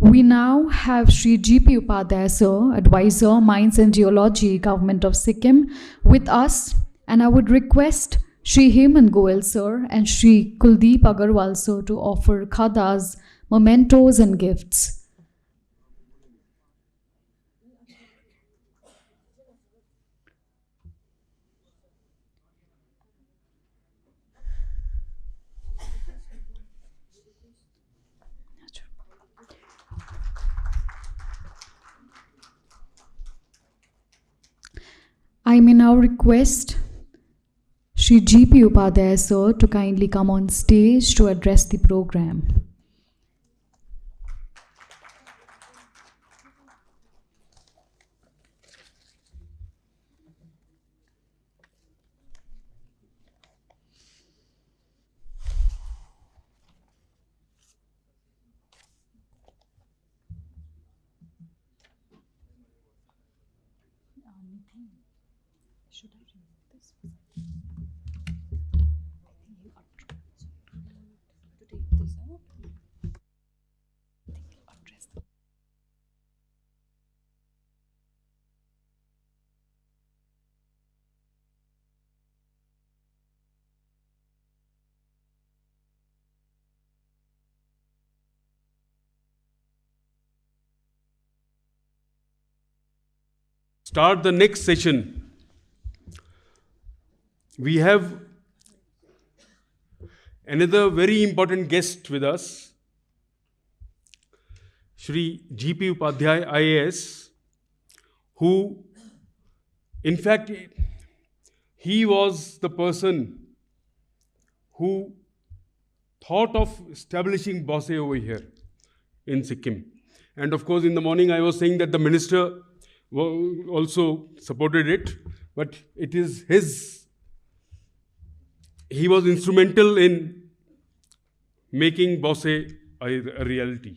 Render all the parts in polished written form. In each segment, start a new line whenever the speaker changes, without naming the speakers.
We now have Shri G.P. Upadhyaya, Sir, Advisor, Mines and Geology, Government of Sikkim, with us, and I would request Shri Hemant Goel, Sir, and Shri Kuldeep Agarwal, Sir, to offer khadas, mementos and gifts. I may now request Shri G.P. Upadhyaya, Sir, to kindly come on stage to address the program. Should I remove this? To take this out. I think you address them.
Start the next session. We have another very important guest with us, Shri G.P. Upadhyaya IAS, who, in fact, he was the person who thought of establishing BOSSE over here in Sikkim. And of course, in the morning I was saying that the minister also supported it, but it is he was instrumental in making BOSSE a reality.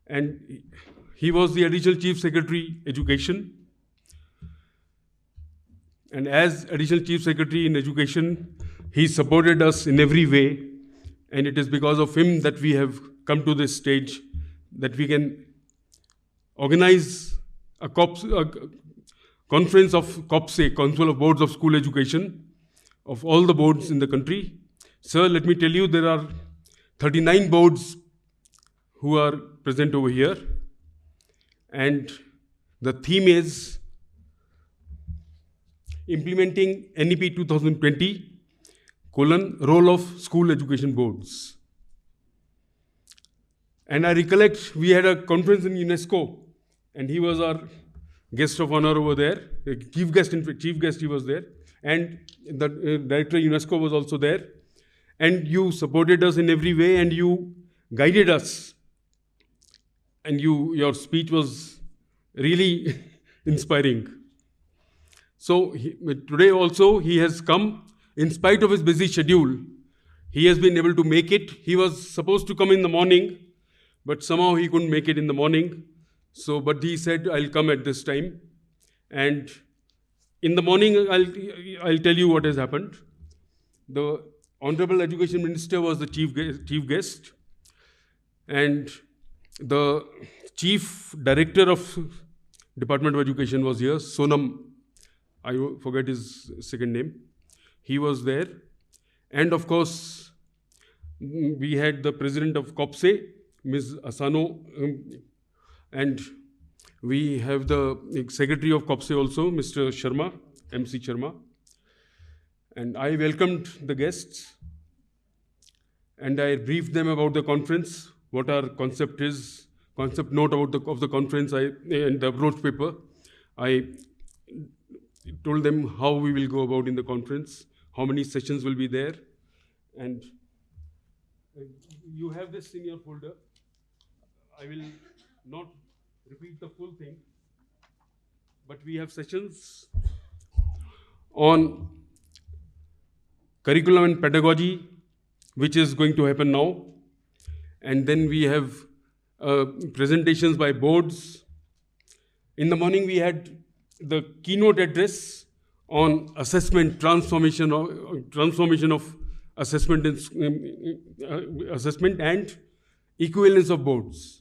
And he was the Additional Chief Secretary, Education. And as Additional Chief Secretary in Education, he supported us in every way. And it is because of him that we have come to this stage, that we can organize a conference of COBSE, Council of Boards of School Education, of all the boards in the country. Sir, let me tell you, there are 39 boards who are present over here. And the theme is implementing NEP 2020, role of school education boards. And I recollect we had a conference in UNESCO, and he was our guest of honor over there. The chief guest, in fact, chief guest, he was there. And the director of UNESCO was also there. And you supported us in every way, and you guided us. And your speech was really inspiring. So today also he has come, in spite of his busy schedule. He has been able to make it. He was supposed to come in the morning, but somehow he couldn't make it in the morning. So, but he said, I'll come at this time. And in the morning, I'll tell you what has happened. The Honorable Education Minister was the chief guest. And the Chief Director of Department of Education was here, Sonam, I forget his second name. He was there. And of course, we had the President of COBSE, Ms. Asano, and we have the Secretary of COBSE also, Mr. Sharma, MC Sharma. And I welcomed the guests, and I briefed them about the conference, what our concept is, concept note of the conference, and the approach paper. I told them how we will go about in the conference, how many sessions will be there. And you have this in your folder. I will not repeat the full thing, but we have sessions on Curriculum and Pedagogy, which is going to happen now. And then we have presentations by boards. In the morning, we had the keynote address on assessment, transformation of assessment and equivalence of boards.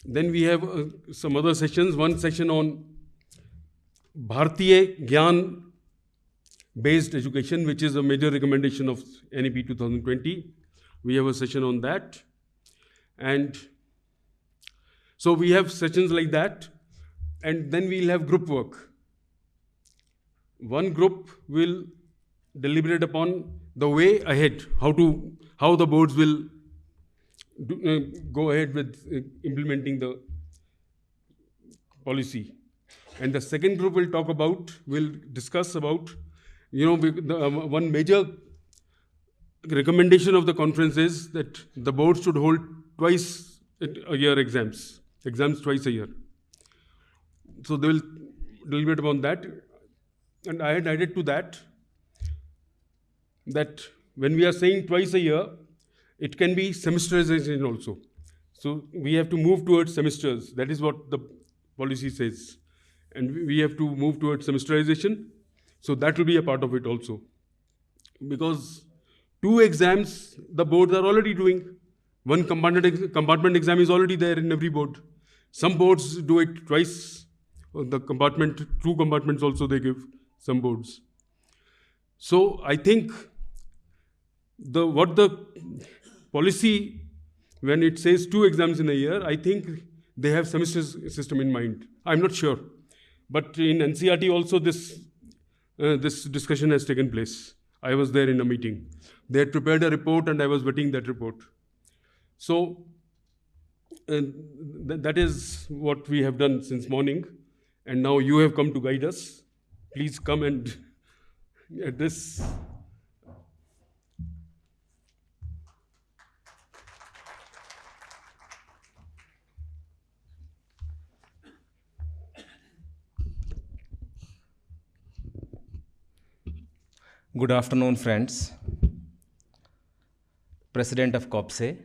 Then we have some other sessions. One session on Bharatiya Gyan based education, which is a major recommendation of NEP 2020. We have a session on that. And so we have sessions like that. And then we'll have group work. One group will deliberate upon the way ahead, how the boards will go ahead with implementing the policy. And the second group will discuss about, one major recommendation of the conference is that the board should hold twice a year exams twice a year. So they will deliberate upon that. And I had added to that when we are saying twice a year, it can be semesterization also. So we have to move towards semesters. That is what the policy says. And we have to move towards semesterization. So that will be a part of it also. Because 2 exams the boards are already doing. One compartment exam is already there in every board. Some boards do it twice. The 2 compartments also they give, some boards. So I think what the policy, when it says 2 exams in a year, I think they have semester system in mind. I'm not sure. But in NCERT also this discussion has taken place. I was there in a meeting. They had prepared a report and I was vetting that report. So that is what we have done since morning. And now you have come to guide us. Please come and address.
Good afternoon, friends. President of COBSE,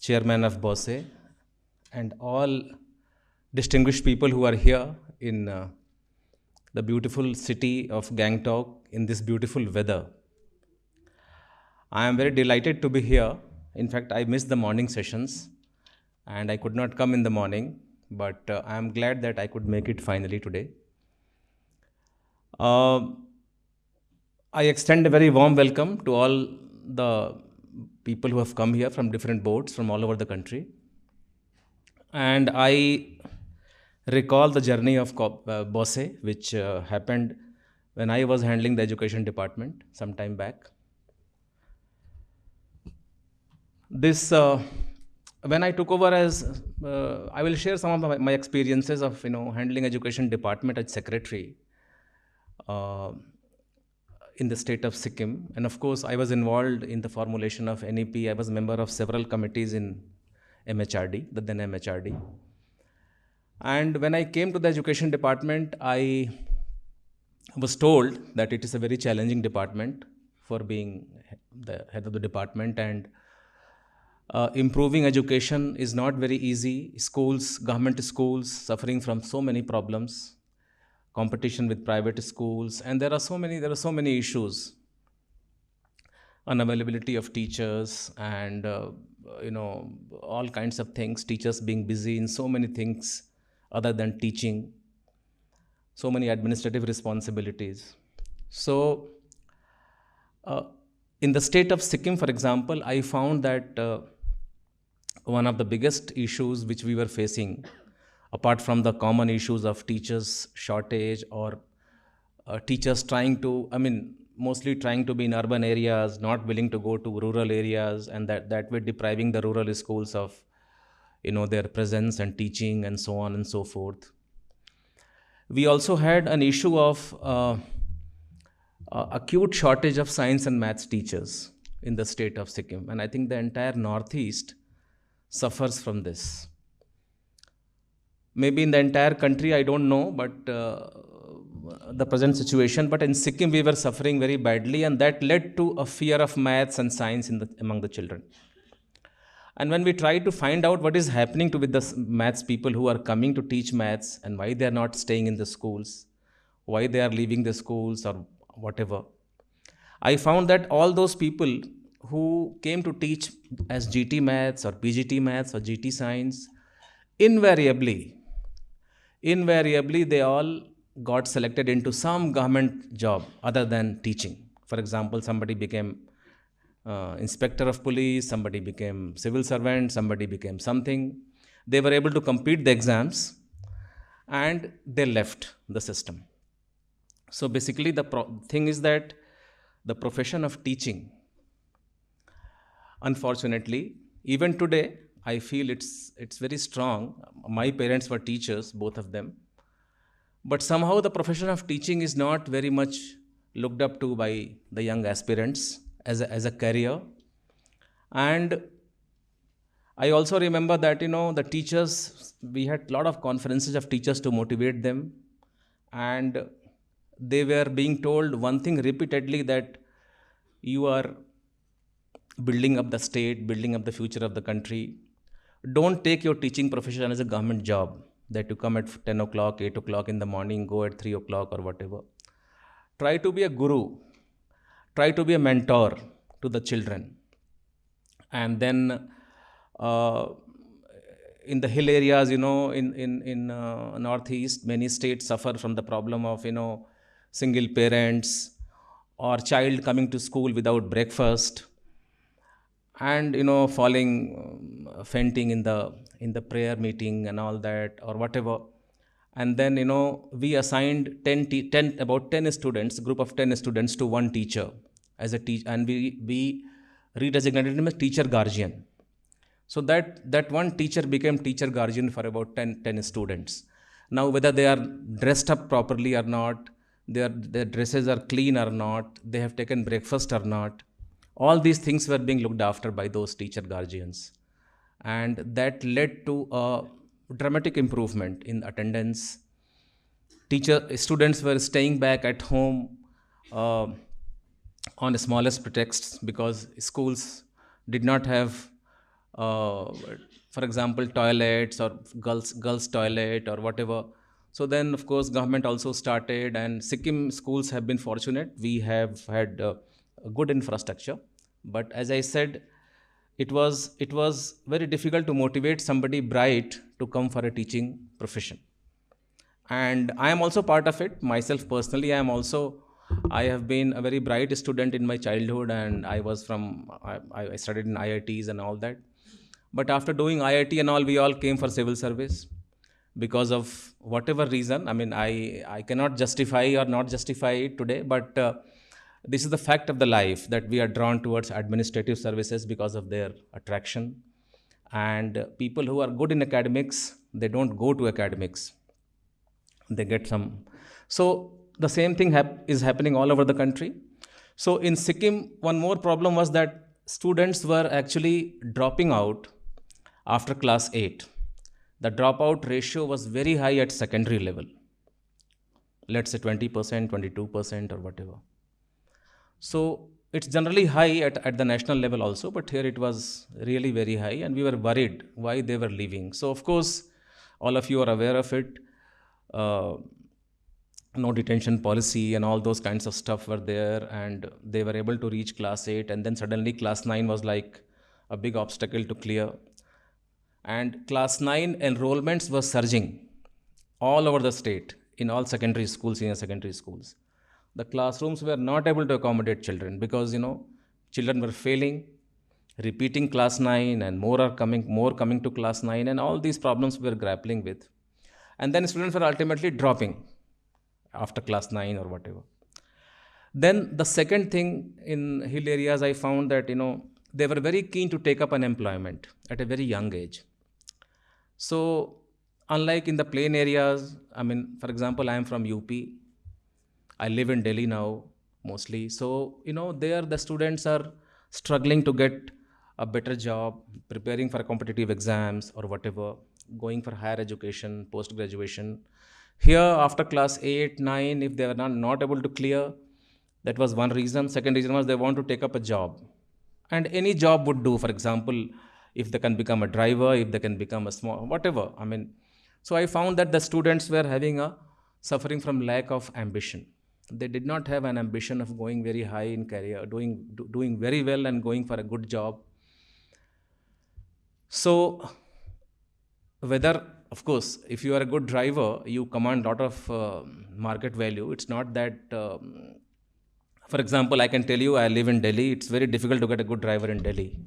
Chairman of BOSSE, and all distinguished people who are here in the beautiful city of Gangtok in this beautiful weather. I am very delighted to be here. In fact, I missed the morning sessions and I could not come in the morning, but I am glad that I could make it finally today. I extend a very warm welcome to all the people who have come here from different boards from all over the country. And I recall the journey of BOSSE, which happened when I was handling the education department some time back. When I took over as, I will share some of my experiences of handling education department as secretary in the state of Sikkim. And of course, I was involved in the formulation of NEP. I was a member of several committees in MHRD, the then MHRD. And when I came to the education department, I was told that it is a very challenging department for being the head of the department, and improving education is not very easy. Schools, government schools, suffering from so many problems, competition with private schools, and there are so many issues. Unavailability of teachers and all kinds of things, teachers being busy in so many things other than teaching, so many administrative responsibilities. So in the state of Sikkim, for example, I found that one of the biggest issues which we were facing, apart from the common issues of teachers shortage or teachers mostly trying to be in urban areas, not willing to go to rural areas, and that way depriving the rural schools of their presence and teaching and so on and so forth. We also had an issue of acute shortage of science and maths teachers in the state of Sikkim, and I think the entire Northeast suffers from this. Maybe in the entire country, I don't know, but the present situation, but in Sikkim we were suffering very badly, and that led to a fear of maths and science among the children. And when we try to find out what is happening with the maths people who are coming to teach maths and why they are not staying in the schools, why they are leaving the schools or whatever, I found that all those people who came to teach as GT Maths or PGT Maths or GT Science, invariably they all got selected into some government job other than teaching. For example, somebody became inspector of police, somebody became civil servant, somebody became something. They were able to complete the exams and they left the system. So basically the thing is that the profession of teaching, unfortunately, even today, I feel it's very strong. My parents were teachers, both of them. But somehow the profession of teaching is not very much looked up to by the young aspirants as a career. And I also remember that, the teachers, we had a lot of conferences of teachers to motivate them. And they were being told one thing repeatedly, that you are building up the state, building up the future of the country. Don't take your teaching profession as a government job, that you come at 10 o'clock, 8 o'clock in the morning, go at 3 o'clock or whatever. Try to be a guru. Try to be a mentor to the children. And then in the hill areas, in Northeast, many states suffer from the problem of, single parents or child coming to school without breakfast, and falling fainting in the prayer meeting and all that or whatever. And then we assigned 10 about 10 students, group of 10 students, to one teacher as a teacher, and we redesignated him as teacher guardian. So that one teacher became teacher guardian for about 10 students. Now whether they are dressed up properly or not, their dresses are clean or not, they have taken breakfast or not, all these things were being looked after by those teacher guardians. And that led to a dramatic improvement in attendance. Students were staying back at home on the smallest pretexts, because schools did not have, for example, toilets or girls toilet or whatever. So then, of course, government also started, and Sikkim schools have been fortunate. We have had a good infrastructure. But as I said, it was very difficult to motivate somebody bright to come for a teaching profession. And I am also part of it. Myself personally, I have been a very bright student in my childhood, and I studied in IITs and all that. But after doing IIT and all, we all came for civil service because of whatever reason. I mean, I cannot justify or not justify it today, but this is the fact of the life, that we are drawn towards administrative services because of their attraction. And people who are good in academics, they don't go to academics. They get some. So the same thing is happening all over the country. So in Sikkim, one more problem was that students were actually dropping out after class 8. The dropout ratio was very high at secondary level. Let's say 20%, 22% or whatever. So it's generally high at the national level also, but here it was really very high, and we were worried why they were leaving. So of course, all of you are aware of it. No detention policy and all those kinds of stuff were there, and they were able to reach class 8, and then suddenly class 9 was like a big obstacle to clear. And class 9 enrollments were surging all over the state, in all secondary schools, senior secondary schools. The classrooms were not able to accommodate children because, children were failing, repeating class 9, and more coming to class 9, and all these problems we were grappling with. And then students were ultimately dropping after class 9 or whatever. Then the second thing, in hill areas, I found that, they were very keen to take up unemployment at a very young age. So unlike in the plain areas, for example, I am from UP. I live in Delhi now, mostly. So, there the students are struggling to get a better job, preparing for competitive exams or whatever, going for higher education, post-graduation. Here, after class 8, 9, if they were not able to clear, that was one reason. Second reason was they want to take up a job. And any job would do. For example, if they can become a driver, if they can become a small, whatever. So I found that the students were suffering from lack of ambition. They did not have an ambition of going very high in career, doing very well and going for a good job. So whether, of course, if you are a good driver, you command a lot of market value. It's not that, for example, I can tell you, I live in Delhi. It's very difficult to get a good driver in Delhi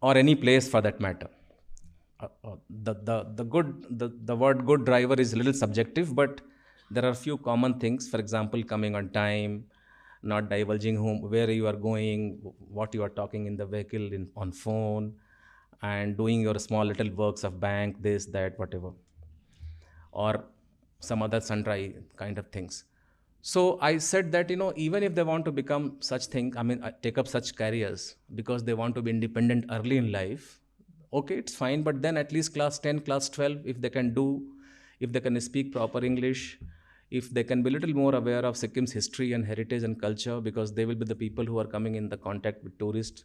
or any place for that matter. The word good driver is a little subjective, but there are few common things. For example, coming on time, not divulging where you are going, what you are talking in the vehicle, on phone, and doing your small little works of bank, this, that, whatever, or some other sundry kind of things. So I said that, even if they want to become such things, take up such careers because they want to be independent early in life, okay, it's fine, but then at least class 10, class 12, if they can speak proper English, if they can be a little more aware of Sikkim's history and heritage and culture, because they will be the people who are coming in the contact with tourists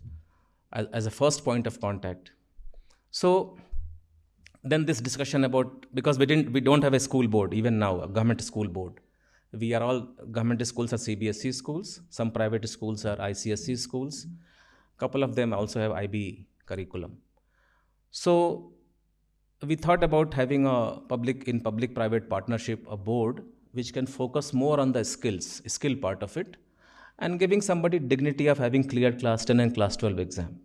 as a first point of contact. So then this discussion about, because we don't have a school board even now, a government school board. We are all government schools are CBSE schools. Some private schools are ICSE schools. Couple of them also have IB curriculum. So we thought about having a public-private partnership, a board which can focus more on the skill part of it, and giving somebody dignity of having cleared class 10 and class 12 exam,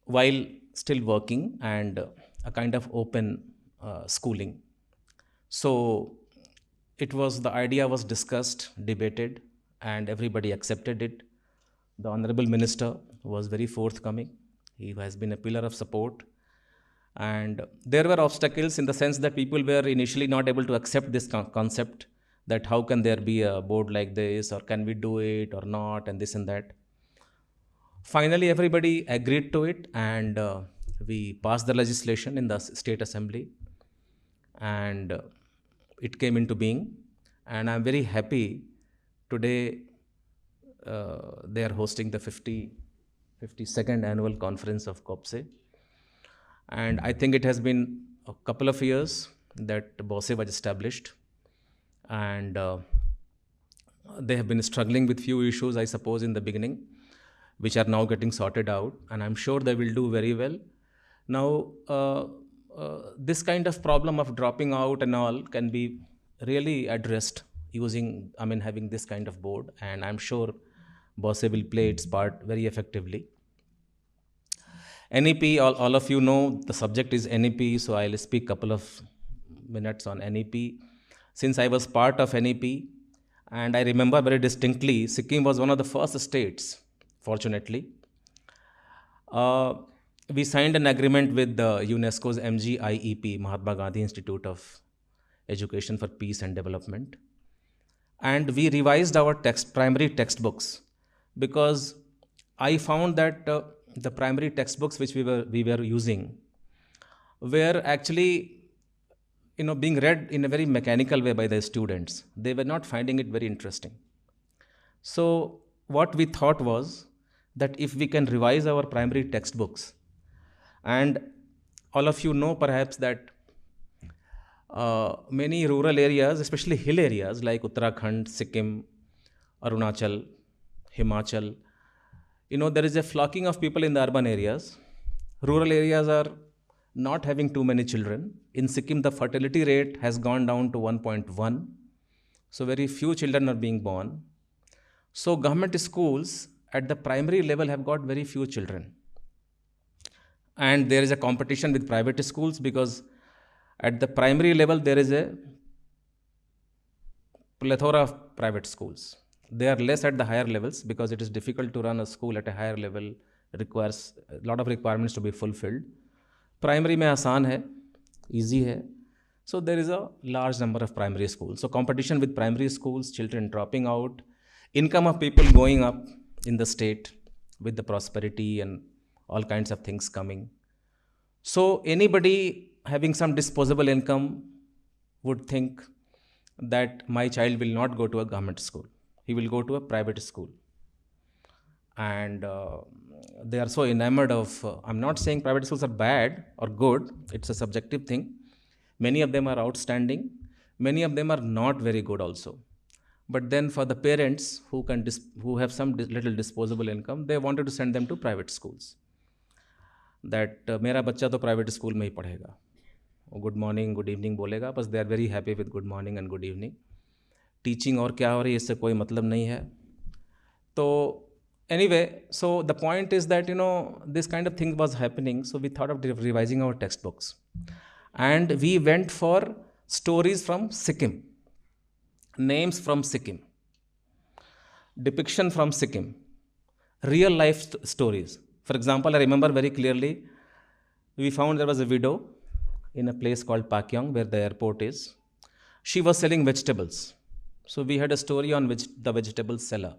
while still working, and a kind of open schooling. So the idea was discussed, debated, and everybody accepted it. The Honorable Minister was very forthcoming. He has been a pillar of support. And there were obstacles in the sense that people were initially not able to accept this concept, that how can there be a board like this, or can we do it or not, and this and that. Finally, everybody agreed to it, and we passed the legislation in the State Assembly, and it came into being. And I'm very happy today they are hosting the 52nd annual conference of COBSE. And I think it has been a couple of years that BOSSE was established, and they have been struggling with few issues, I suppose, in the beginning, which are now getting sorted out, and I'm sure they will do very well. Now, this kind of problem of dropping out and all can be really addressed having this kind of board, and I'm sure BOSSE will play its part very effectively. NEP, all of you know the subject is NEP, so I'll speak couple of minutes on NEP. Since I was part of NEP, and I remember very distinctly, Sikkim was one of the first states, fortunately. We signed an agreement with the UNESCO's MGIEP, Mahatma Gandhi Institute of Education for Peace and Development. And we revised our primary textbooks, because I found that the primary textbooks which we were using were actually being read in a very mechanical way by the students. They were not finding it very interesting. So what we thought was that if we can revise our primary textbooks, and all of you know perhaps that many rural areas, especially hill areas like Uttarakhand, Sikkim, Arunachal, Himachal, there is a flocking of people in the urban areas. Rural areas are not having too many children. In Sikkim, the fertility rate has gone down to 1.1. So very few children are being born. So government schools at the primary level have got very few children. And there is a competition with private schools, because at the primary level there is a plethora of private schools. They are less at the higher levels, because it is difficult to run a school at a higher level. It requires a lot of requirements to be fulfilled. Primary mein aasan hai, easy hai. So there is a large number of primary schools. So competition with primary schools, children dropping out, income of people going up in the state with the prosperity and all kinds of things coming. So anybody having some disposable income would think that my child will not go to a government school. He will go to a private school. And they are so enamored of, I'm not saying private schools are bad or good, it's a subjective thing. Many of them are outstanding. Many of them are not very good also. But then for the parents who have some little disposable income, they wanted to send them to private schools. That मेरा बच्चा तो private school में ही पढ़ेगा, वो good morning, good evening बोलेगा, बस they are very happy with good morning and good evening. Teaching और क्या हो रही है इससे कोई मतलब नहीं है. तो anyway, so the point is that this kind of thing was happening, so we thought of revising our textbooks, and we went for stories from Sikkim, names from Sikkim, depiction from Sikkim, real life stories. For example, I remember very clearly, we found there was a widow in a place called Pakyong, where the airport is. She was selling vegetables. So we had a story on the vegetable seller.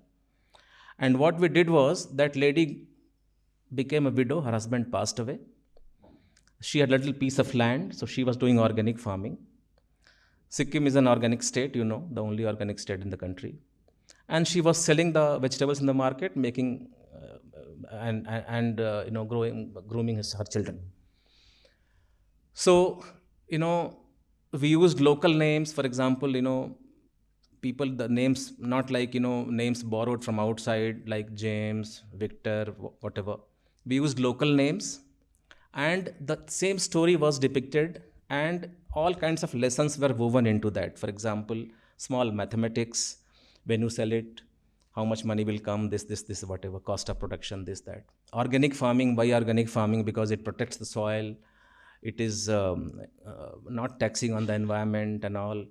And what we did was, that lady became a widow, her husband passed away. She had a little piece of land, so she was doing organic farming. Sikkim is an organic state, the only organic state in the country. And she was selling the vegetables in the market, making grooming her children. So, we used local names, for example, people, the names, not like, names borrowed from outside, like James, Victor, whatever. We used local names, and the same story was depicted, and all kinds of lessons were woven into that. For example, small mathematics, when you sell it, how much money will come, this, whatever, cost of production, this, that. Organic farming, why organic farming? Because it protects the soil, it is not taxing on the environment and all.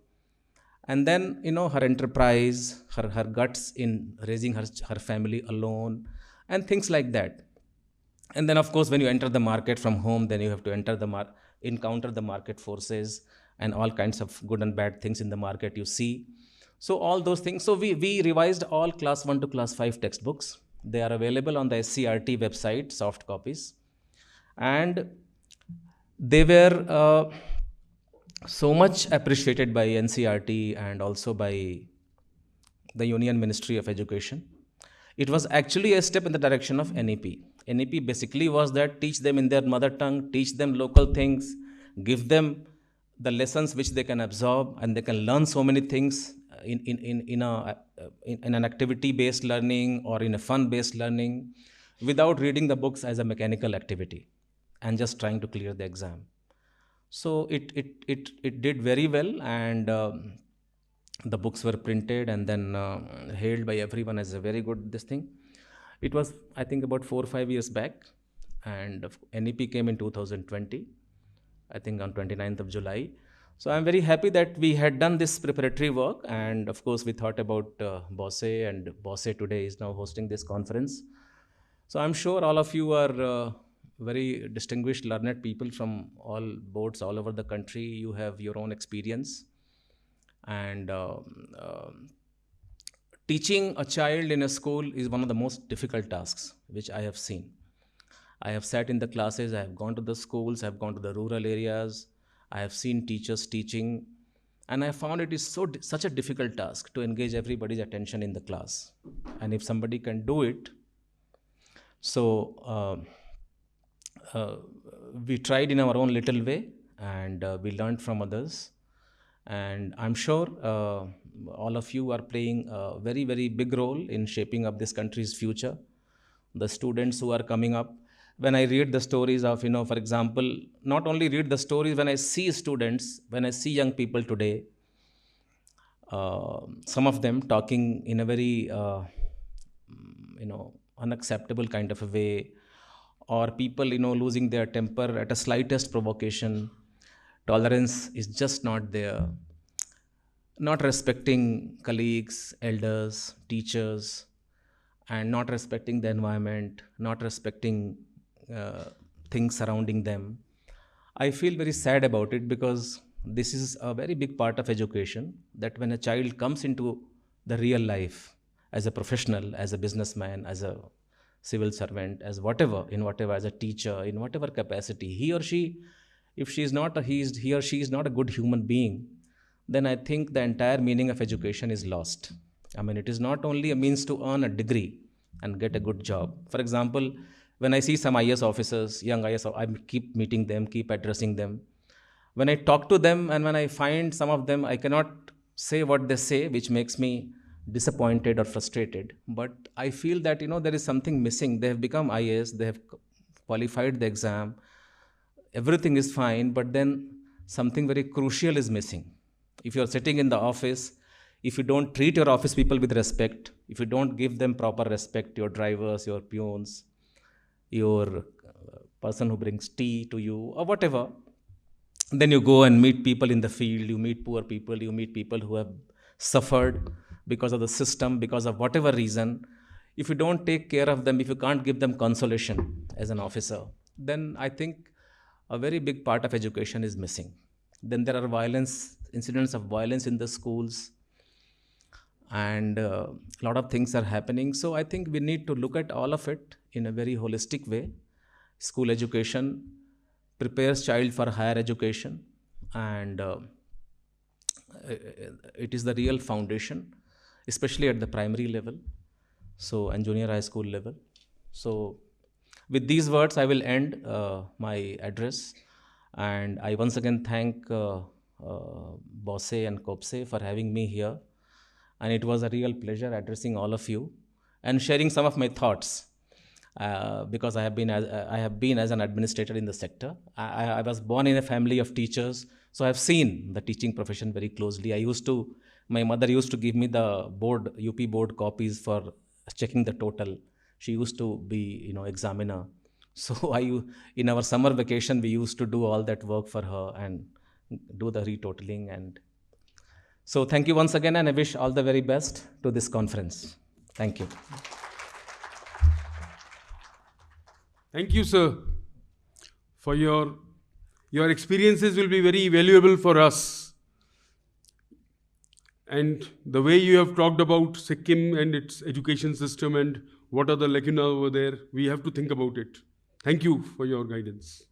And then, her enterprise, her guts in raising her family alone, and things like that. And then, of course, when you enter the market from home, then you have to encounter the market forces and all kinds of good and bad things in the market you see. So all those things. So we revised all class 1 to class 5 textbooks. They are available on the SCRT website, soft copies. And they were so much appreciated by NCRT and also by the Union Ministry of Education. It was actually a step in the direction of NEP. NEP basically was that teach them in their mother tongue, teach them local things, give them the lessons which they can absorb, and they can learn so many things in an activity-based learning or in a fun-based learning, without reading the books as a mechanical activity and just trying to clear the exam. So it did very well, and the books were printed and then hailed by everyone as a very good this thing. It was, I think, about 4 or 5 years back, and NEP came in 2020, I think on 29th of July. So I'm very happy that we had done this preparatory work, and of course we thought about BOSSE, and BOSSE today is now hosting this conference. So I'm sure all of you are very distinguished, learned people from all boards all over the country. You have your own experience, and teaching a child in a school is one of the most difficult tasks which I have seen. I have sat in the classes, I have gone to the schools, I have gone to the rural areas, I have seen teachers teaching, and I found it is such a difficult task to engage everybody's attention in the class. And if somebody can do it, so we tried in our own little way, and we learned from others. And I'm sure all of you are playing a very, very big role in shaping up this country's future. The students who are coming up, when I read the stories of, for example, not only read the stories, when I see students, when I see young people today, some of them talking in a very, unacceptable kind of a way, or people, losing their temper at a slightest provocation. Tolerance is just not there. Not respecting colleagues, elders, teachers, and not respecting the environment, not respecting things surrounding them. I feel very sad about it, because this is a very big part of education, that when a child comes into the real life as a professional, as a businessman, as a civil servant, as whatever, as a teacher, in whatever capacity, he or she, if he or she is not a good human being, then I think the entire meaning of education is lost. I mean, it is not only a means to earn a degree and get a good job. For example, when I see some IS officers, young IS, I keep meeting them, keep addressing them. When I talk to them and when I find some of them, I cannot say what they say, which makes me disappointed or frustrated. But I feel that, there is something missing. They have become IAS, they have qualified the exam, everything is fine, but then something very crucial is missing. If you are sitting in the office, if you don't treat your office people with respect, if you don't give them proper respect, your drivers, your peons, your person who brings tea to you or whatever, then you go and meet people in the field, you meet poor people, you meet people who have suffered because of the system, because of whatever reason. If you don't take care of them, if you can't give them consolation as an officer, then I think a very big part of education is missing. Then there are incidents of violence in the schools, and a lot of things are happening. So I think we need to look at all of it in a very holistic way. School education prepares child for higher education, and it is the real foundation, especially at the primary level, so and junior high school level. So with these words, I will end my address, and I once again thank BOSSE and COBSE for having me here, and it was a real pleasure addressing all of you and sharing some of my thoughts. Because I have been as an administrator in the sector. I was born in a family of teachers, so I have seen the teaching profession very closely. My mother used to give me the UP board copies for checking the total. She used to be, examiner. So in our summer vacation, we used to do all that work for her and do the retotaling. And so thank you once again, and I wish all the very best to this conference. Thank you.
Thank you, sir, for your experiences will be very valuable for us. And the way you have talked about Sikkim and its education system and what are the lacunae over there, we have to think about it. Thank you for your guidance.